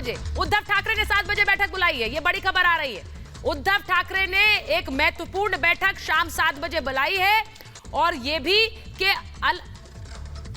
बजे, उद्धव ठाकरे ने 7 बजे बैठक बुलाई है, ये बड़ी खबर आ रही है। उद्धव ठाकरे ने एक महत्वपूर्ण बैठक शाम 7 बजे बुलाई है और ये भी कि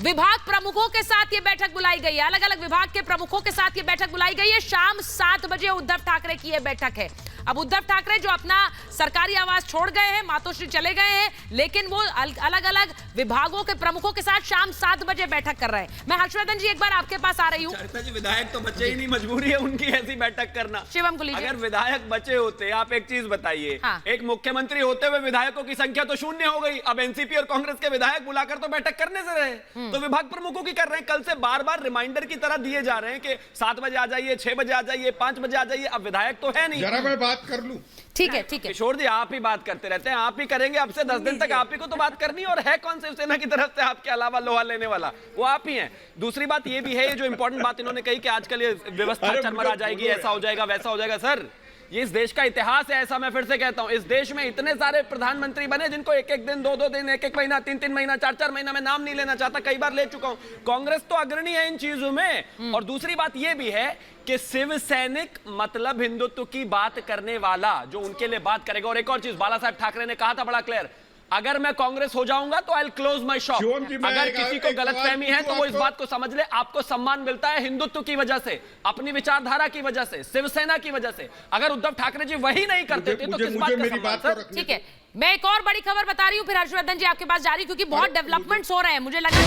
विभाग प्रमुखों के साथ ये बैठक बुलाई गई है, अलग अलग विभाग के प्रमुखों के साथ ये बैठक बुलाई गई है। शाम 7 बजे उद्धव ठाकरे की ये बैठक है। अब उद्धव ठाकरे जो अपना सरकारी आवास छोड़ गए हैं, मातोश्री चले गए हैं, लेकिन वो अलग अलग विभागों के प्रमुखों के साथ शाम 7 बजे बैठक कर रहे हैं। मैं हर्षवर्धन जी एक बार आपके पास आ रही हूँ। जी, विधायक तो बचे ही नहीं, मजबूरी है उनकी ऐसी बैठक करना। शिवम को लीजिए। अगर विधायक बचे होते, आप एक चीज बताइए, हाँ। एक मुख्यमंत्री होते हुए विधायकों की संख्या तो शून्य हो गई। अब एनसीपी और कांग्रेस के विधायक बुलाकर तो बैठक करने से रहे, तो विभाग प्रमुखों की कर रहे हैं। कल से बार बार रिमाइंडर की तरह दिए जा रहे हैं कि 7 बजे आ जाइए, 6 बजे आ जाइए, 5 बजे आ जाइए। अब विधायक तो है नहीं। जरा मैं बात कर लूं। ठीक है, ठीक है किशोर जी, आप ही बात करते रहते हैं, आप ही करेंगे। अब से 10 दिन तक आप ही को तो बात करनी है। और है कौन शिवसेना की तरफ से आपके अलावा लोहा लेने वाला? वो आप ही हैं। दूसरी बात ये भी है, ये जो इंपॉर्टेंट बात इन्होंने कही कि आजकल ये व्यवस्था चरमरा जाएगी, ऐसा हो जाएगा, वैसा हो जाएगा। सर, ये इस देश का इतिहास है। ऐसा मैं फिर से कहता हूं, इस देश में इतने सारे प्रधानमंत्री बने जिनको एक एक दिन, 2-2 दिन, 1-1 महीना, 3-3 महीना, 4-4 महीना, मैं नाम नहीं लेना चाहता, कई बार ले चुका हूं। कांग्रेस तो अग्रणी है इन चीजों में। और दूसरी बात यह भी है कि शिव सैनिक मतलब हिंदुत्व की बात करने वाला, जो उनके लिए बात करेगा। और एक और चीज बाला साहब ठाकरे ने कहा था बड़ा क्लियर, अगर मैं कांग्रेस हो जाऊंगा तो आई क्लोज माई शॉप। अगर किसी को गलतफहमी है तो वो इस बात को समझ ले, आपको सम्मान मिलता है हिंदुत्व की वजह से, अपनी विचारधारा की वजह से, शिवसेना की वजह से। अगर उद्धव ठाकरे जी वही नहीं करते थे तो किस बात का सम्मान? सर, ठीक है, मैं एक और बड़ी खबर बता रही हूँ, फिर हर्षवर्धन जी आपके पास जा रही हूँ, क्योंकि बहुत डेवलपमेंट्स हो रहे हैं। मुझे लगा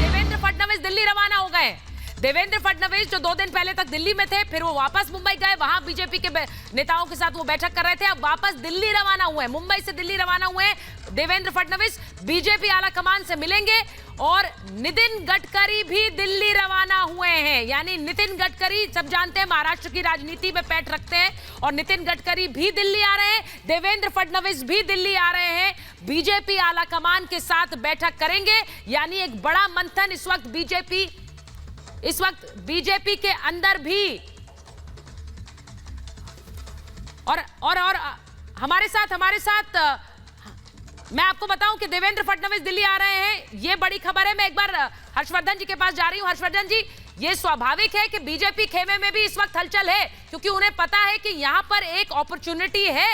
देवेंद्र फडणवीस दिल्ली रवाना हो गए। देवेंद्र फडणवीस जो 2 दिन पहले तक दिल्ली में थे, फिर वो वापस मुंबई गए, वहां बीजेपी के नेताओं के साथ वो बैठक कर रहे थे। अब वापस दिल्ली रवाना हुए, मुंबई से दिल्ली रवाना हुए देवेंद्र फडणवीस। बीजेपी आला कमान से मिलेंगे और नितिन गडकरी भी दिल्ली रवाना हुए हैं। यानी नितिन गडकरी, सब जानते हैं, महाराष्ट्र की राजनीति में पैठ रखते हैं, और नितिन गडकरी भी दिल्ली आ रहे हैं, देवेंद्र फडणवीस भी दिल्ली आ रहे हैं। बीजेपी आला कमान के साथ बैठक करेंगे। यानी एक बड़ा मंथन इस वक्त बीजेपी के अंदर भी। और हमारे साथ मैं आपको बताऊं कि देवेंद्र फडणवीस दिल्ली आ रहे हैं, ये बड़ी खबर है। मैं एक बार हर्षवर्धन जी के पास जा रही हूं। हर्षवर्धन जी, ये स्वाभाविक है कि बीजेपी खेमे में भी इस वक्त हलचल है, क्योंकि उन्हें पता है कि यहां पर एक अपॉर्चुनिटी है।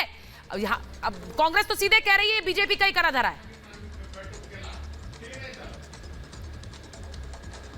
अब कांग्रेस तो सीधे कह रही है बीजेपी का ही करा धरा है।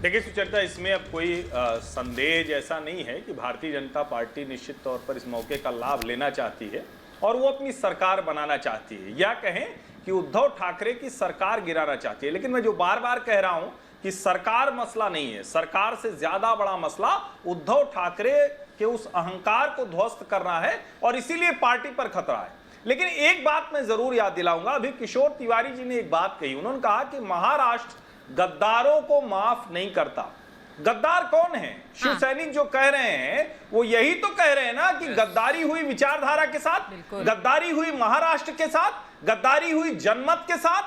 देखिए सुचरिता, इसमें अब कोई संदेह जैसा नहीं है कि भारतीय जनता पार्टी निश्चित तौर पर इस मौके का लाभ लेना चाहती है और वो अपनी सरकार बनाना चाहती है, या कहें कि उद्धव ठाकरे की सरकार गिराना चाहती है। लेकिन मैं जो बार बार कह रहा हूं कि सरकार मसला नहीं है, सरकार से ज्यादा बड़ा मसला उद्धव ठाकरे के उस अहंकार को ध्वस्त करना है, और इसीलिए पार्टी पर खतरा है। लेकिन एक बात मैं जरूर याद दिलाऊंगा, अभी किशोर तिवारी जी ने एक बात कही, उन्होंने कहा कि महाराष्ट्र गद्दारों को माफ नहीं करता। गद्दार कौन है? शिव सैनिक जो कह रहे हैं वो यही तो कह रहे हैं ना कि गद्दारी हुई विचारधारा के साथ, गद्दारी हुई महाराष्ट्र के साथ, गद्दारी हुई जनमत के साथ।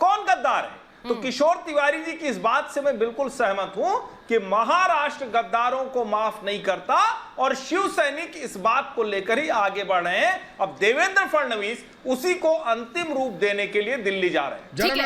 कौन गद्दार है? तो किशोर तिवारी जी की इस बात से मैं बिल्कुल सहमत हूं कि महाराष्ट्र गद्दारों को माफ नहीं करता, और शिव सैनिक इस बात को लेकर ही आगे बढ़ रहे हैं। अब देवेंद्र फडणवीस उसी को अंतिम रूप देने के लिए दिल्ली जा रहे हैं।